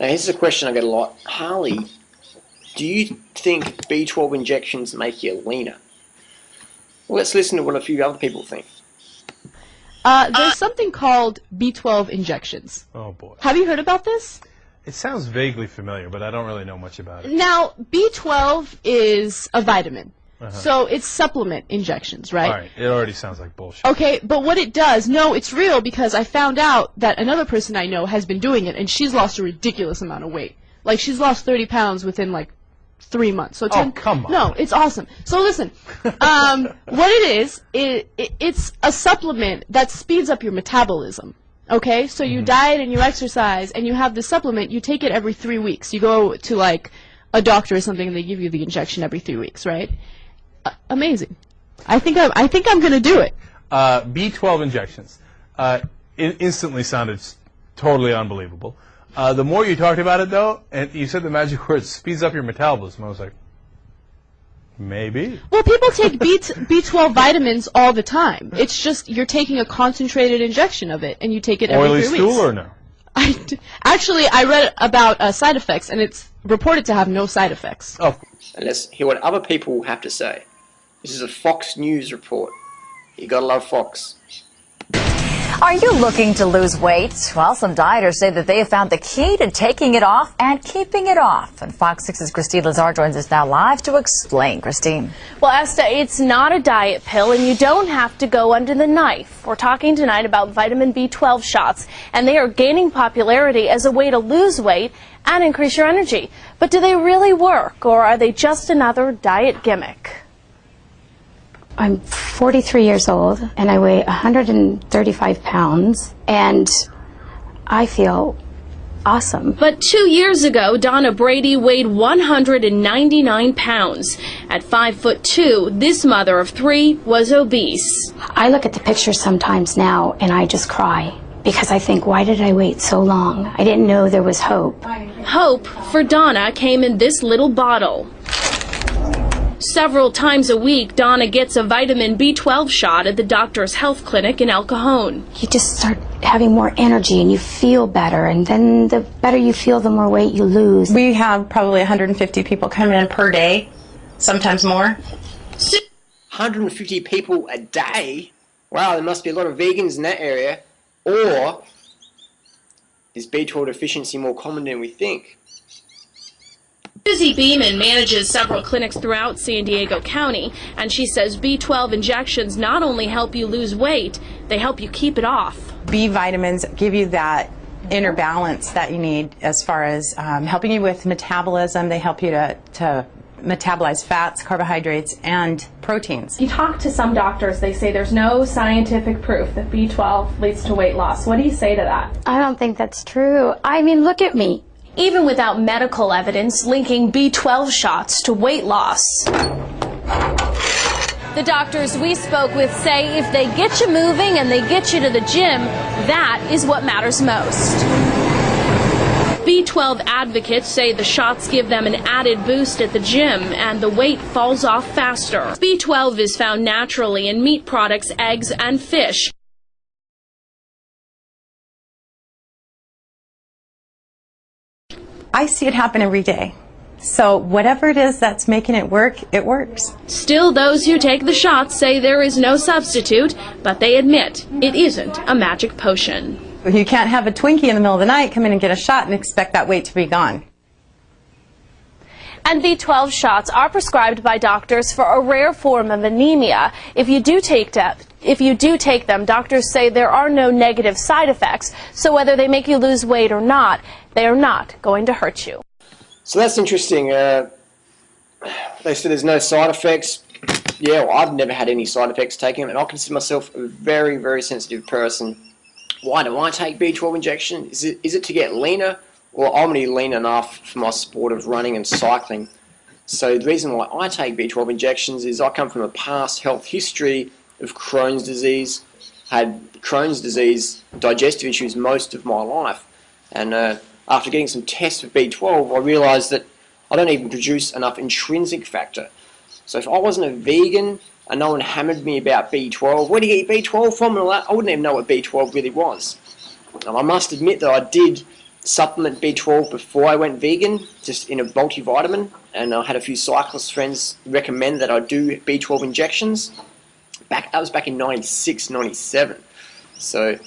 Now, here's a question I get a lot. Harley, do you think B12 injections make you leaner? Well, let's listen to what a few other people think. There's something called B12 injections. Oh, boy. Have you heard about this? It sounds vaguely familiar, but I don't really know much about it. Now, B12 is a vitamin. So it's supplement injections, right? All right, it already sounds like bullshit. Okay, but what it does, no, it's real because I found out that another person I know has been doing it, and she's lost a ridiculous amount of weight. Like, she's lost 30 pounds within, like, 3 months. So oh, come on. No, it's awesome. So listen, what it is, it's a supplement that speeds up your metabolism. Okay, so you diet and you exercise, and you have this supplement. You take it every 3 weeks. You go to, like, a doctor or something, and they give you the injection every 3 weeks, right? Amazing. I think I'm gonna do it. B12 injections. It instantly sounded totally unbelievable. The more you talked about it, though, and you said the magic word, speeds up your metabolism, I was like, maybe. Well, people take B12 vitamins all the time. It's just you're taking a concentrated injection of it, and you take it every 3 weeks. Oily stool or no? Actually, I read about side effects, and it's reported to have no side effects. Oh. And let's hear what other people have to say. This is a Fox News report. You gotta love Fox. Are you looking to lose weight? Well, some dieters say that they have found the key to taking it off and keeping it off. And Fox 6's Christine Lazar joins us now live to explain. Christine. Well, Esther, it's not a diet pill, and you don't have to go under the knife. We're talking tonight about vitamin B12 shots, and they are gaining popularity as a way to lose weight and increase your energy. But do they really work, or are they just another diet gimmick? I'm 43 years old, and I weigh 135 pounds, and I feel awesome. But 2 years ago, Donna Brady weighed 199 pounds. At 5'2", this mother of 3 was obese. I look at the pictures sometimes now, and I just cry, because I think, why did I wait so long? I didn't know there was hope. Hope for Donna came in this little bottle. Several times a week, Donna gets a vitamin B12 shot at the doctor's health clinic in El Cajon. You just start having more energy and you feel better, and then the better you feel, the more weight you lose. We have probably 150 people coming in per day, sometimes more. 150 people a day? Wow, there must be a lot of vegans in that area. Or is B12 deficiency more common than we think? Susie Beeman manages several clinics throughout San Diego County, and she says B12 injections not only help you lose weight, they help you keep it off. B vitamins give you that inner balance that you need as far as helping you with metabolism. They help you to metabolize fats, carbohydrates, and proteins. You talk to some doctors, they say there's no scientific proof that B12 leads to weight loss. What do you say to that? I don't think that's true. I mean, look at me. Even without medical evidence linking B12 shots to weight loss. The doctors we spoke with say if they get you moving and they get you to the gym, that is what matters most. B12 advocates say the shots give them an added boost at the gym and the weight falls off faster. B12 is found naturally in meat products, eggs, and fish. I see it happen every day. So whatever it is that's making it work, it works. Still, those who take the shots say there is no substitute, but they admit it isn't a magic potion. You can't have a Twinkie in the middle of the night, come in and get a shot and expect that weight to be gone. And B12 shots are prescribed by doctors for a rare form of anemia. If you do take them, doctors say there are no negative side effects, so whether they make you lose weight or not, they are not going to hurt you. So that's interesting. They said there's no side effects. Yeah, well, I've never had any side effects taking them, and I consider myself a very, very sensitive person. Why do I take B12 injection? Is it to get leaner? Well, I'm only lean enough for my sport of running and cycling. So the reason why I take B12 injections is I come from a past health history of Crohn's disease. I had Crohn's disease, digestive issues most of my life. And after getting some tests for B12, I realised that I don't even produce enough intrinsic factor. So if I wasn't a vegan and no one hammered me about B12, where do you get B12 from and all that, I wouldn't even know what B12 really was. And I must admit that I did supplement B12 before I went vegan, just in a multivitamin, and I had a few cyclist friends recommend that I do B12 injections. That was back in 96, 97. So,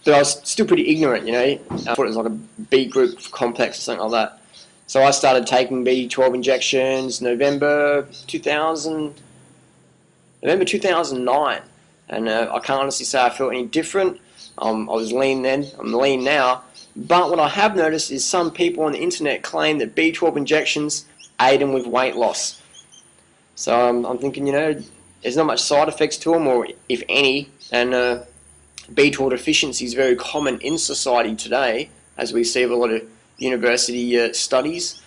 but I was still pretty ignorant, you know. I thought it was like a B group complex or something like that. So I started taking B12 injections November 2009, and I can't honestly say I felt any different. I was lean then, I'm lean now. But what I have noticed is some people on the internet claim that B12 injections aid them with weight loss. So I'm thinking, you know, there's not much side effects to them, or if any, and B12 deficiency is very common in society today, as we see with a lot of university studies.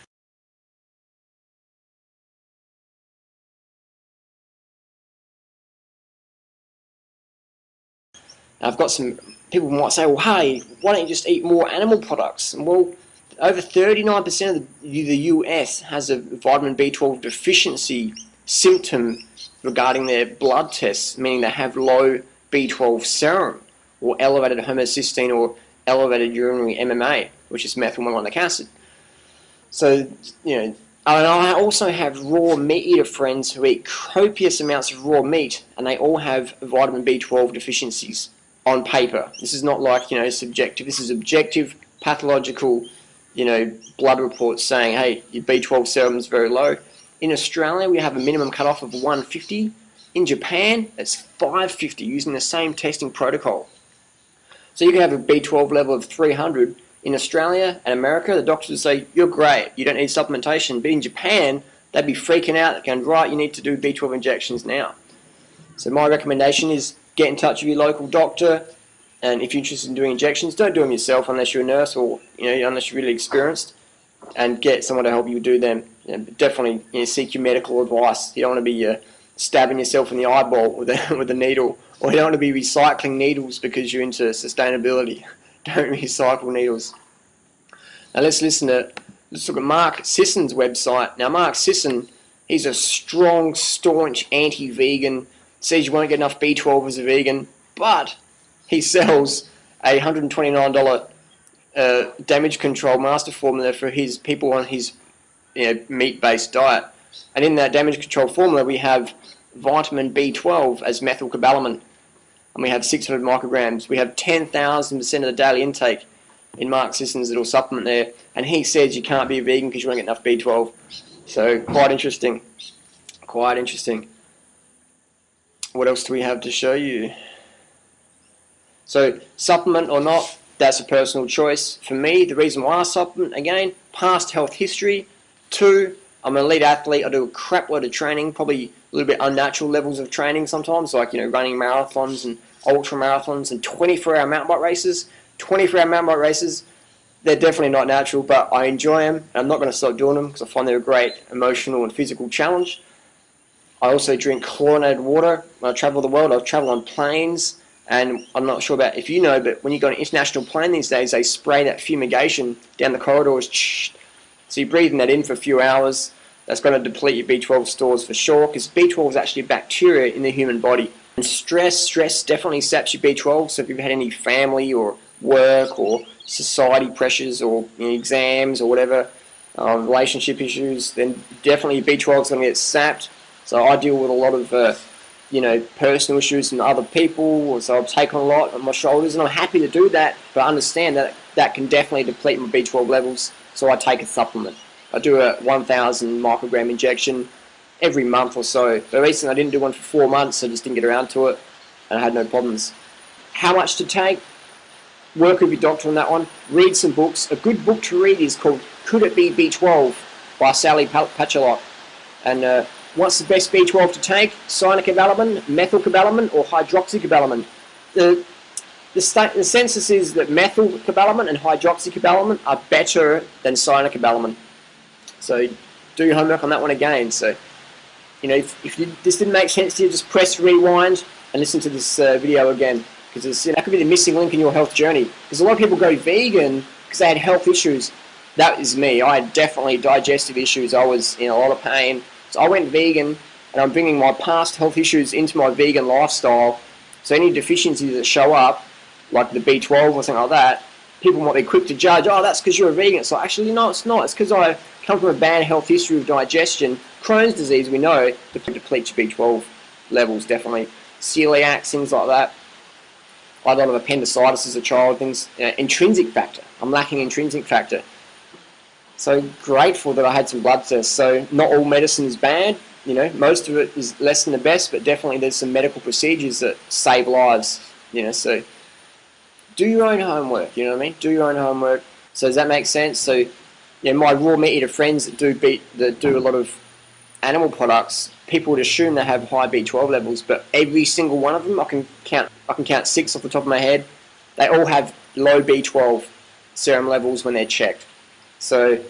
I've got some people might say, well, hey, why don't you just eat more animal products? And well, over 39% of the US has a vitamin B12 deficiency symptom regarding their blood tests, meaning they have low B12 serum, or elevated homocysteine, or elevated urinary MMA, which is methylmalonic acid. So, you know, and I also have raw meat eater friends who eat copious amounts of raw meat, and they all have vitamin B12 deficiencies on paper. This is not like, you know, subjective. This is objective, pathological, you know, blood reports saying, hey, your B12 serum is very low. In Australia, we have a minimum cutoff of 150. In Japan, it's 550 using the same testing protocol. So you can have a B12 level of 300. In Australia and America, the doctors would say, you're great, you don't need supplementation. But in Japan, they'd be freaking out, going, right, you need to do B12 injections now. So my recommendation is get in touch with your local doctor, and if you're interested in doing injections, don't do them yourself unless you're a nurse, or, you know, unless you're really experienced, and get someone to help you do them. You know, definitely, you know, seek your medical advice. You don't want to be stabbing yourself in the eyeball with a needle, or you don't want to be recycling needles because you're into sustainability. Don't recycle needles. Now let's look at Mark Sisson's website. Now Mark Sisson, he's a strong, staunch anti-vegan, says you won't get enough B12 as a vegan, but he sells a $129 damage control master formula for his people on his, you know, meat-based diet. And in that damage control formula we have vitamin B12 as methylcobalamin, and we have 600 micrograms. We have 10,000% of the daily intake in Mark Sisson's little supplement there, and he says you can't be a vegan because you won't get enough B12. So quite interesting. Quite interesting. What else do we have to show you? So supplement or not, that's a personal choice. For me, the reason why I supplement, again, past health history. 2, I'm an elite athlete. I do a crap load of training, probably a little bit unnatural levels of training sometimes, like, you know, running marathons and ultra marathons and 24-hour mountain bike races. 24-hour mountain bike races, they're definitely not natural, but I enjoy them, and I'm not going to stop doing them because I find they're a great emotional and physical challenge. I also drink chlorinated water. When I travel the world, I travel on planes, and I'm not sure about if you know, but when you go on an international plane these days, they spray that fumigation down the corridors. So you're breathing that in for a few hours. That's going to deplete your B12 stores for sure, because B12 is actually a bacteria in the human body. And stress definitely saps your B12, so if you've had any family or work or society pressures or, you know, exams or whatever, relationship issues, then definitely your B12 is going to get sapped. So I deal with a lot of, you know, personal issues from other people, so I've taken a lot on my shoulders, and I'm happy to do that, but I understand that that can definitely deplete my B12 levels, so I take a supplement. I do a 1,000 microgram injection every month or so. But recently I didn't do one for 4 months, so I just didn't get around to it, and I had no problems. How much to take? Work with your doctor on that one. Read some books. A good book to read is called Could It Be B12 by Sally Patchalock. And what's the best B12 to take? Cyanocobalamin, methylcobalamin, or hydroxycobalamin? The census is that methylcobalamin and hydroxycobalamin are better than cyanocobalamin. So do your homework on that one again. So, you know, if this didn't make sense to you, just press rewind and listen to this video again, because that could be the missing link in your health journey. Because a lot of people go vegan because they had health issues. That is me. I had definitely digestive issues. I was in a lot of pain. So I went vegan, and I'm bringing my past health issues into my vegan lifestyle. So any deficiencies that show up, like the B12 or something like that, people might be quick to judge, oh, that's because you're a vegan. It's like, actually, no, it's not. It's because I come from a bad health history of digestion. Crohn's disease, we know, depletes your B12 levels, definitely. Celiac, things like that. I had a lot of appendicitis as a child, things. Intrinsic factor. I'm lacking intrinsic factor. So grateful that I had some blood tests. So not all medicine is bad. You know, most of it is less than the best, but definitely there's some medical procedures that save lives. You know, so do your own homework. You know what I mean? Do your own homework. So does that make sense? So, yeah, my raw meat eater friends that do a lot of animal products, people would assume they have high B12 levels, but every single one of them, I can count 6 off the top of my head. They all have low B12 serum levels when they're checked. So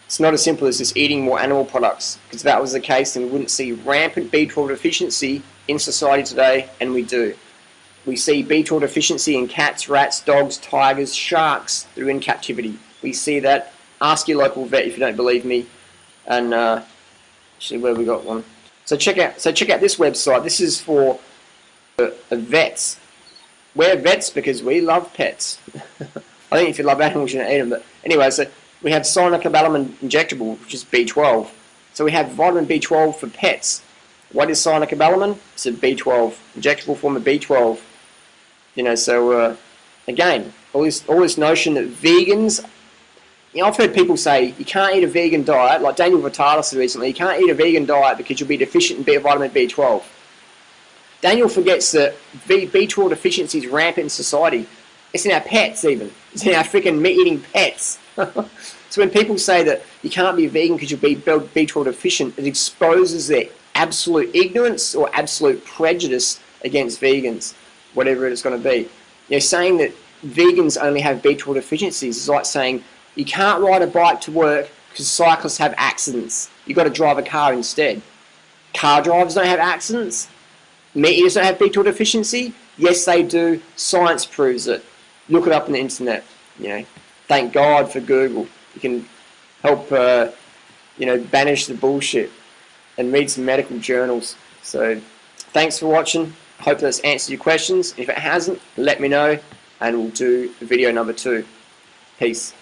it's not as simple as just eating more animal products, because if that was the case, then we wouldn't see rampant B12 deficiency in society today, and we do. We see B12 deficiency in cats, rats, dogs, tigers, sharks that are in captivity. We see that. Ask your local vet if you don't believe me. And actually, where we got one? So check out this website. This is for vets. We're vets because we love pets. I think if you love animals, you don't eat them. But anyway, so we have cyanocobalamin injectable, which is B12. So we have vitamin B12 for pets. What is cyanocobalamin? It's a B12, injectable form of B12. You know, so again, all this notion that vegans, you know, I've heard people say you can't eat a vegan diet, like Daniel Vitalis said recently, you can't eat a vegan diet because you'll be deficient in vitamin B12. Daniel forgets that B12 deficiency is rampant in society. It's in our pets even. It's in our freaking meat-eating pets. So when people say that you can't be vegan because you'll be B12 deficient, it exposes their absolute ignorance or absolute prejudice against vegans, whatever it's going to be. You know, saying that vegans only have B12 deficiencies is like saying you can't ride a bike to work because cyclists have accidents. You've got to drive a car instead. Car drivers don't have accidents. Meat eaters don't have B12 deficiency. Yes, they do. Science proves it. Look it up on the internet. You know, thank God for Google. You can help, you know, banish the bullshit and read some medical journals. So, thanks for watching. Hope that's answered your questions. If it hasn't, let me know, and we'll do video number 2. Peace.